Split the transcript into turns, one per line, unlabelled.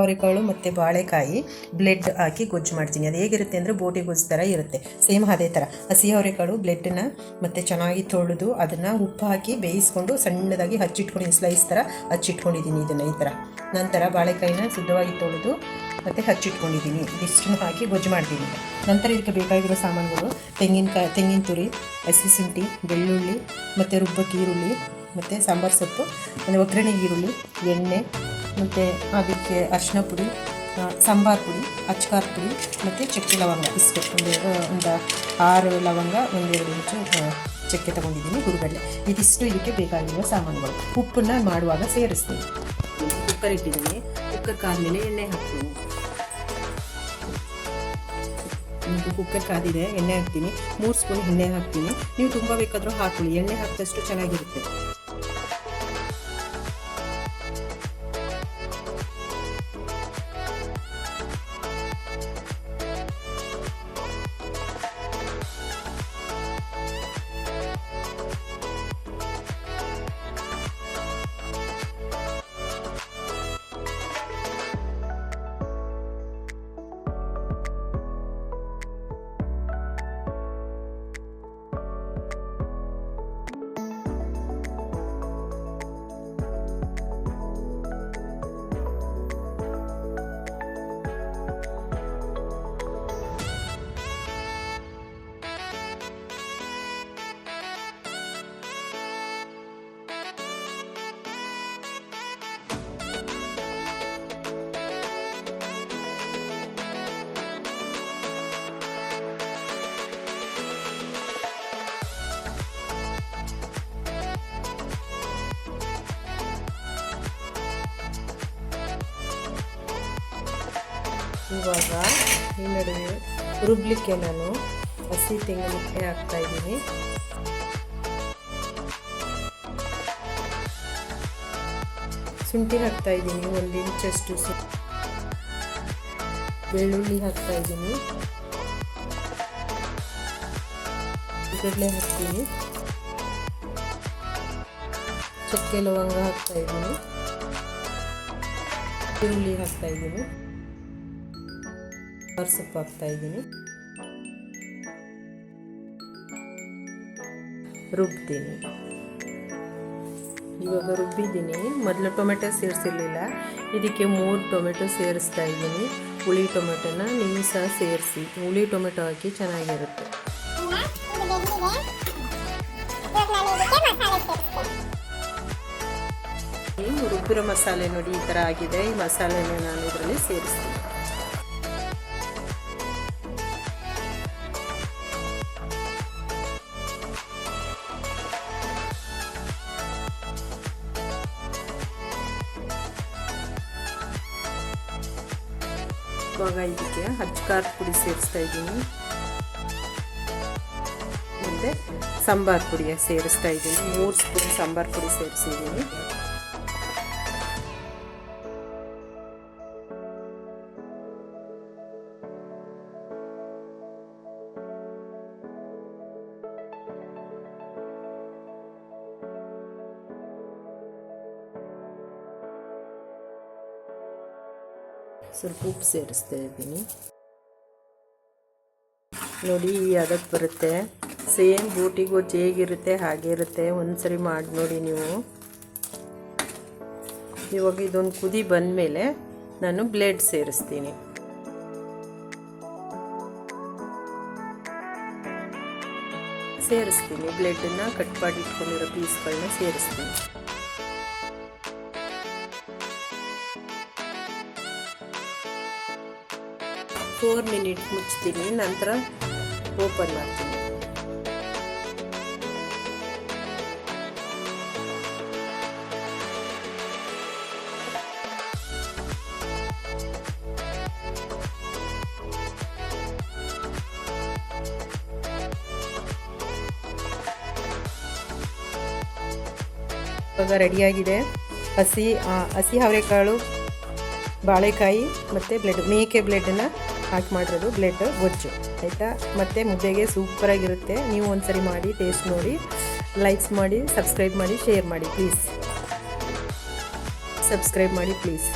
ಅವರೆಕಾಳು ಮತ್ತು ಬಾಳೆಕಾಯಿ ಬ್ಲೆಡ್ ಹಾಕಿ ಗೊಜ್ಜು ಮಾಡ್ತೀನಿ. ಅದು ಹೇಗಿರುತ್ತೆ ಅಂದರೆ ಬೋಟಿ ಗೊಜ್ಜು ಥರ ಇರುತ್ತೆ, ಸೇಮ್ ಅದೇ ಥರ. ಹಸಿ ಅವರೆಕಾಳು ಬ್ಲೆಡ್ಡನ್ನು ಮತ್ತು ಚೆನ್ನಾಗಿ ತೊಳೆದು ಅದನ್ನು ಉಪ್ಪು ಹಾಕಿ ಬೇಯಿಸ್ಕೊಂಡು ಸಣ್ಣದಾಗಿ ಹಚ್ಚಿಟ್ಕೊಂಡಿದ್ದೀನಿ, ಸ್ಲೈಸ್ ಥರ ಹಚ್ಚಿಟ್ಕೊಂಡಿದ್ದೀನಿ ಇದನ್ನು ಈ ಥರ. ನಂತರ ಬಾಳೆಕಾಯಿನ ಶುದ್ಧವಾಗಿ ತೊಳೆದು ಮತ್ತು ಹಚ್ಚಿಟ್ಕೊಂಡಿದ್ದೀನಿ. ಇದಿಷ್ಟನ್ನು ಹಾಕಿ ಗೊಜ್ಜು ಮಾಡ್ತೀನಿ. ನಂತರ ಇದಕ್ಕೆ ಬೇಕಾಗಿರೋ ಸಾಮಾನುಗಳು ತೆಂಗಿನ ತುರಿ, ಹಸಿ ಶುಂಠಿ, ಬೆಳ್ಳುಳ್ಳಿ ಮತ್ತು ರುಬ್ಬಕ್ಕೆ ಈರುಳ್ಳಿ ಮತ್ತು ಸಾಂಬಾರು ಸೊಪ್ಪು, ಮತ್ತು ಒಗ್ಗರಣೆಗೆ ಈರುಳ್ಳಿ, ಎಣ್ಣೆ, ಮತ್ತು ಅದಕ್ಕೆ ಅರಿಶಿನ ಪುಡಿ, ಸಾಂಬಾರು ಪುಡಿ, ಅಚ್ಕಾರದ ಪುಡಿ ಮತ್ತು ಚಕ್ಕೆ ಲವಂಗ. ಇಷ್ಟು ಒಂದು 6 ಲವಂಗ, 1-2 ಇಂಚು ಚಕ್ಕೆ ತೊಗೊಂಡಿದ್ದೀನಿ, ಹುರುಗಡ್ಲೆ. ಇದಿಷ್ಟು ಇದಕ್ಕೆ ಬೇಕಾಗಿರುವ ಸಾಮಾನುಗಳು. ಉಪ್ಪನ್ನು ಮಾಡುವಾಗ ಸೇರಿಸ್ತೀನಿ. ಕುಕ್ಕರ್ ಇಟ್ಟಿದ್ದೀನಿ. ಕುಕ್ಕರ್ ಕಾದ್ಮೇಲೆ ಎಣ್ಣೆ ಹಾಕ್ತೀನಿ. ಕುಕ್ಕರ್ ಕಾದಿದೆ, ಎಣ್ಣೆ ಹಾಕ್ತೀನಿ. 3 ಸ್ಪೂನ್ ಎಣ್ಣೆ ಹಾಕ್ತೀನಿ. ನೀವು ತುಂಬ ಬೇಕಾದರೂ ಹಾಕೊಳ್ಳಿ, ಎಣ್ಣೆ ಹಾಕಿದಷ್ಟು ಚೆನ್ನಾಗಿರುತ್ತೆ. ಇವಾಗ ಈ ನಡುವೆ ರುಬ್ಲಿಕ್ಕೆ ನಾನು ಹಸಿ ತೆಂಗಿನಕಾಯಿ ಹಾಕ್ತಾಯಿದ್ದೀನಿ. ಶುಂಠಿ ಹಾಕ್ತಾಯಿದ್ದೀನಿ, 1 ಇಂಚಷ್ಟು. ಬೆಳ್ಳುಳ್ಳಿ ಹಾಕ್ತಾಯಿದ್ದೀನಿ, ಉಳ್ಳಾಗಡ್ಡೆ ಹಾಕ್ತೀನಿ, ಚಕ್ಕೆ ಲವಂಗ ಹಾಕ್ತಾಯಿದ್ದೀನಿ, ಈರುಳ್ಳಿ ಹಾಕ್ತಾಯಿದ್ದೀನಿ, ಸೊಪ್ಪು ಹಾಕ್ತಾಯಿದ್ದೀನಿ, ರುಬ್ತೀನಿ. ಇವಾಗ ರುಬ್ಬಿದ್ದೀನಿ. ಮೊದಲು ಟೊಮೆಟೊ ಸೇರಿಸಿರಲಿಲ್ಲ, ಇದಕ್ಕೆ 3 ಟೊಮೆಟೊ ಸೇರಿಸ್ತಾ ಇದ್ದೀನಿ. ಹುಳಿ ಟೊಮೆಟೊನ ನೀವು ಸಹ ಸೇರಿಸಿ, ಹುಳಿ ಟೊಮೆಟೊ ಹಾಕಿ ಚೆನ್ನಾಗಿರುತ್ತೆ. ರುಬ್ಬಿರೋ ಮಸಾಲೆ ನೋಡಿ ಈ ಥರ ಆಗಿದೆ. ಈ ಮಸಾಲೆನ ನಾನು ಇದರಲ್ಲಿ ಸೇರಿಸ್ತೀನಿ. ಇವಾಗ ಇದಕ್ಕೆ ಅಚ್ಕಾರದ ಪುಡಿ ಸೇರಿಸ್ತಾ ಇದ್ದೀನಿ, ಮತ್ತು ಸಾಂಬಾರು ಪುಡಿ ಸೇರಿಸ್ತಾ ಇದ್ದೀನಿ. 3 ಸ್ಪೂನ್ ಸಾಂಬಾರು ಪುಡಿ ಸೇರಿಸಿದ್ದೀನಿ. ಸ್ವಲ್ಪ ಉಪ್ಪು ಸೇರಿಸ್ತಾ ಇದ್ದೀನಿ. ನೋಡಿ ಅದಕ್ಕೆ ಬರುತ್ತೆ, ಸೇಮ್ ಬೋಟಿ ಗೊಜ್ಜು ಹೇಗಿರುತ್ತೆ ಹಾಗೆ ಇರುತ್ತೆ. ಒಂದ್ಸರಿ ಮಾಡಿ ನೋಡಿ ನೀವು. ಇವಾಗ ಇದೊಂದು ಕುದಿ ಬಂದಮೇಲೆ ನಾನು ಬ್ಲೇಡ್ ಸೇರಿಸ್ತೀನಿ. ಬ್ಲೇಡನ್ನು ಕಟ್ ಮಾಡಿ ಇಟ್ಕೊಂಡಿರೋ ಪೀಸ್ಗಳನ್ನ ಸೇರಿಸ್ತೀನಿ. 4 ಮಿನಿಟ್ ಮುಚ್ತೀನಿ, ನಂತರ ಓಪನ್ ಮಾಡ್ತೀನಿ. ಇವಾಗ ರೆಡಿಯಾಗಿದೆ. ಹಸಿ ಅವರೆಕಾಳು, ಬಾಳೆಕಾಯಿ ಮತ್ತು ಮೇಕೆ ಬ್ಲೆಡ್ಡನ್ನು ಹಾಕಿ ಮಾಡಿರೋದು ಬ್ಲೆಡ್ ಗೊಜ್ಜು ಆಯಿತಾ. ಮತ್ತು ಮುದ್ದೆಗೆ ಸೂಪರಾಗಿರುತ್ತೆ. ನೀವು ಒಂದ್ಸರಿ ಮಾಡಿ ಟೇಸ್ಟ್ ನೋಡಿ, ಲೈಕ್ಸ್ ಮಾಡಿ, ಸಬ್ಸ್ಕ್ರೈಬ್ ಮಾಡಿ, ಶೇರ್ ಮಾಡಿ ಪ್ಲೀಸ್. ಸಬ್ಸ್ಕ್ರೈಬ್ ಮಾಡಿ ಪ್ಲೀಸ್.